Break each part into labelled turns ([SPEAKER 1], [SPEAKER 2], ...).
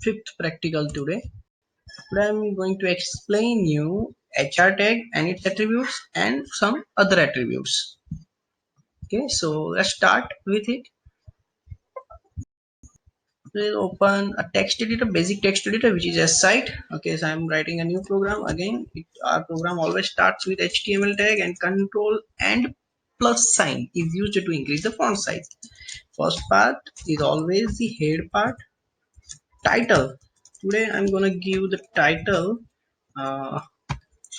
[SPEAKER 1] fifth practical today. Today I'm going to explain you HR tag and its attributes and some other attributes. Okay, so let's start with it. We'll open a text editor, basic text editor, which is a site. Okay, so I'm writing a new program. Again, our program always starts with HTML tag, and control and plus sign is used to increase the font size. First part is always the head part. Title. Today I'm gonna give the title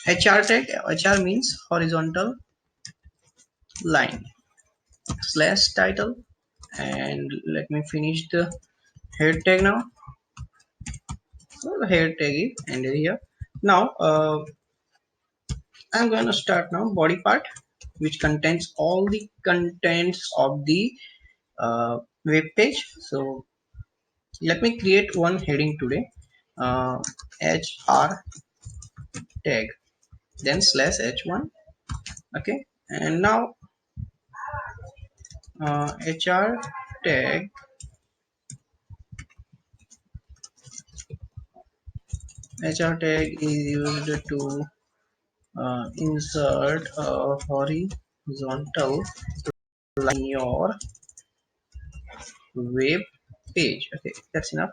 [SPEAKER 1] HR tag. HR means horizontal line slash title, and let me finish the head tag now. So the head tag is ended here. Now I'm gonna start now body part, which contains all the contents of the web page. So let me create one heading today, HR tag, then slash h1. Okay, and now HR tag HR tag is used to insert a horizontal line in your web page. Okay, that's enough.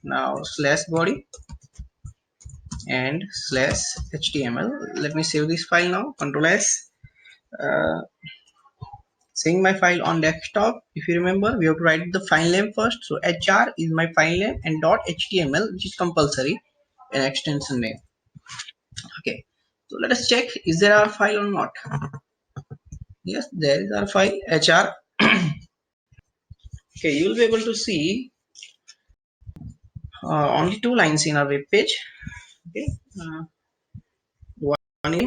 [SPEAKER 1] Now slash body and slash html. Let me save this file now. Control S. uh, Saving my file on desktop. If you remember, we have to write the file name first. So hr is my file name and .html, which is compulsory an extension name. Okay, so let us check, is there our file or not? Yes, there is our file hr. Okay, you will be able to see only two lines in our web page. Okay,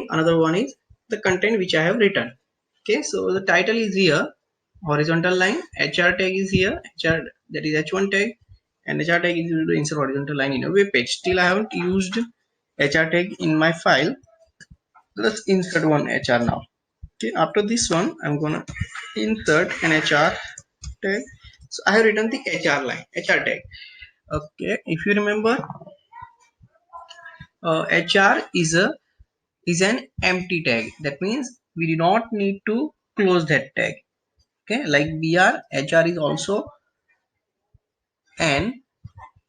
[SPEAKER 1] another one is the content which I have written. Okay, so the title is here, horizontal line. HR tag is here, HR, that is h1 tag, and HR tag is used to insert horizontal line in a web page. Still I haven't used HR tag in my file. Let's insert one HR now. Okay, after this one I'm gonna insert an HR tag. So I have written the HR line, HR tag. Okay, if you remember, HR is an empty tag. That means we do not need to close that tag. Okay, like br, HR is also an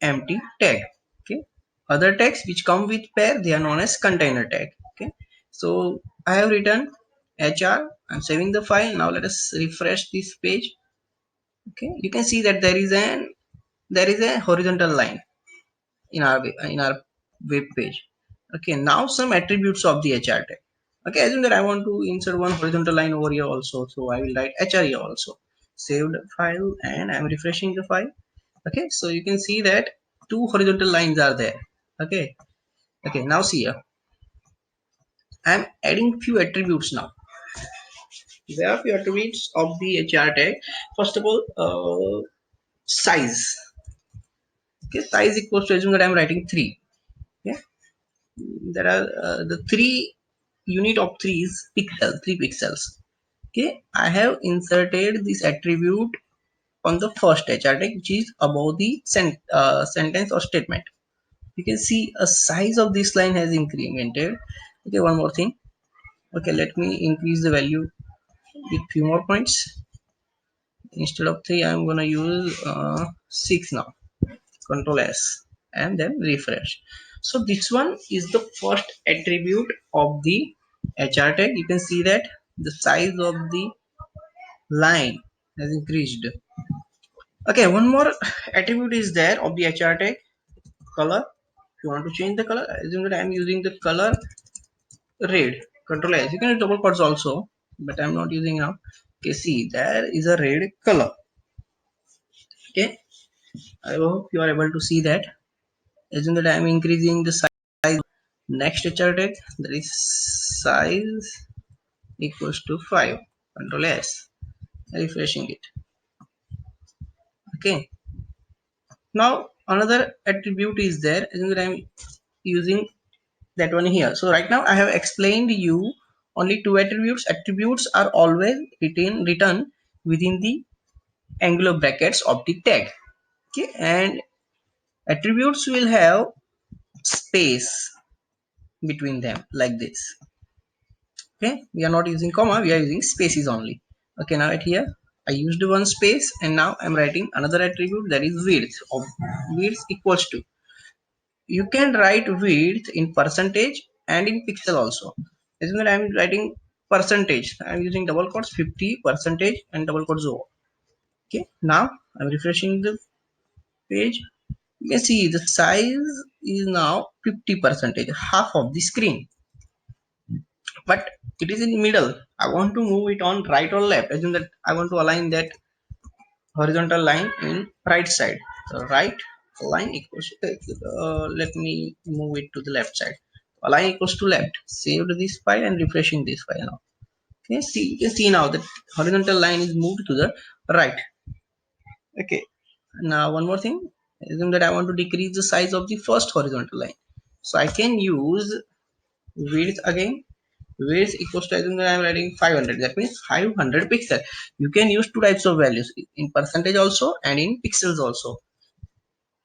[SPEAKER 1] empty tag. Okay, other tags which come with pair, they are known as container tag. Okay, so I have written HR. I'm saving the file. Now let us refresh this page. Okay, you can see that there is a horizontal line in our web page. Okay, now some attributes of the HR tag. Okay, assume that I want to insert one horizontal line over here also, so I will write HR here also. Saved file, and I'm refreshing the file. Okay, so you can see that two horizontal lines are there. Okay, okay, now see here, I'm adding few attributes now. There are few attributes of the HR tag. First of all, size. Okay, size equals to, assume that I'm writing 3. Okay, there are the 3 unit of 3 is pixel, 3 pixels. Okay, I have inserted this attribute on the first HR tag, which is above the sentence or statement. You can see a size of this line has incremented. Okay, one more thing. Okay, let me increase the value with few more points. Instead of 3, I'm gonna use 6 now. Control S and then refresh. So this one is the first attribute of the HR tag. You can see that the size of the line has increased. Okay, one more attribute is there of the HR tag, color. If you want to change the color, assume that I'm using the color red. Control S. You can use double quotes also, but I'm not using now. Okay, see, there is a red color. Okay, I hope you are able to see that. Assume that I'm increasing the size. Next HR tag, that is size equals to 5. Control S, refreshing it. Okay, now another attribute is there. Assume that I'm using that one here. So right now I have explained you only 2 attributes. Attributes are always written within the angular brackets of the tag. Okay, and Attributes will have space between them like this. Okay, we are not using comma, we are using spaces only. Okay, now at here I used one space and now I'm writing another attribute, that is width. Of width equals to, you can write width in percentage and in pixel also. Isn't that I'm writing percentage, I'm using double quotes 50 percentage and double quotes 0. Okay, now I'm refreshing the page. You can see the size is now 50 percentage, half of the screen, but it is in middle. I want to move it on right or left. Assume that I want to align that horizontal line in right side. So right line equals let me move it to the left side. Align equals to left. Saved this file and refreshing this file now. Okay, see, you can see now that horizontal line is moved to the right. Okay, now one more thing. Assume that I want to decrease the size of the first horizontal line, so I can use width again. Width equals to, I am writing 500, that means 500 pixel. You can use two types of values, in percentage also and in pixels also.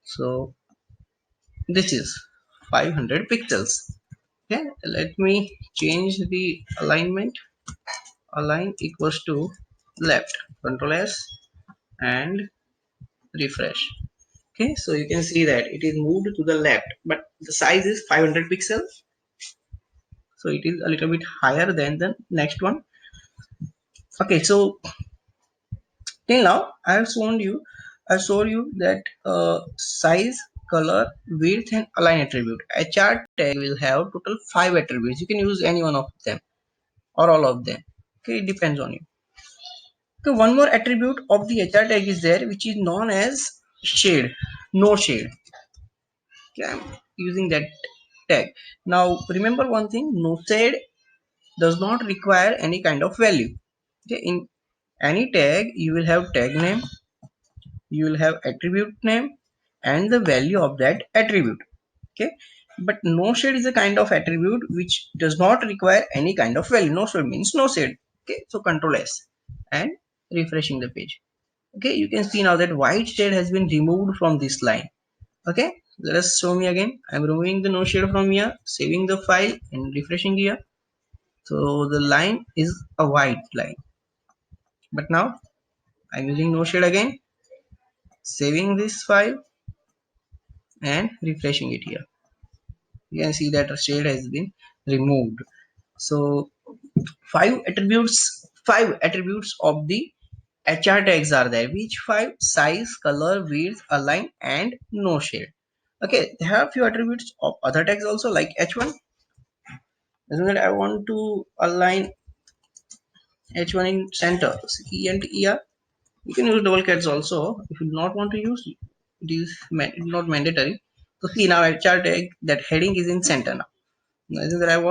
[SPEAKER 1] So this is 500 pixels. Okay, let me change the alignment. Align equals to left, control S and refresh. Okay, so you can see that it is moved to the left, but the size is 500 pixels, so it is a little bit higher than the next one. Okay, so till now I've shown you that size, color, width and align attribute. A chart tag will have total 5 attributes. You can use any one of them or all of them. Okay, it depends on you. Okay, one more attribute of the HR tag is there, which is known as shade. No shade. Okay, I'm using that tag. Now remember one thing, no shade does not require any kind of value. Okay, in any tag you will have tag name, you will have attribute name and the value of that attribute. Okay, but no shade is a kind of attribute which does not require any kind of value. No shade means no shade. Okay, so control S and refreshing the page. Okay, you can see now that white shade has been removed from this line. Okay, let us show me again. I'm removing the no shade from here, saving the file and refreshing here. So the line is a white line, but now I'm using no shade again, saving this file and refreshing it here. You can see that the shade has been removed. So five attributes of the HR tags are there. Which five? Size, color, width, align and no shade. Okay, there are a few attributes of other tags also, like H1. Isn't it? I want to align H1 in center. So E and ER. You can use double cats also if you do not want to use. It is not mandatory. So see now HR tag, that heading is in center now. Isn't that I want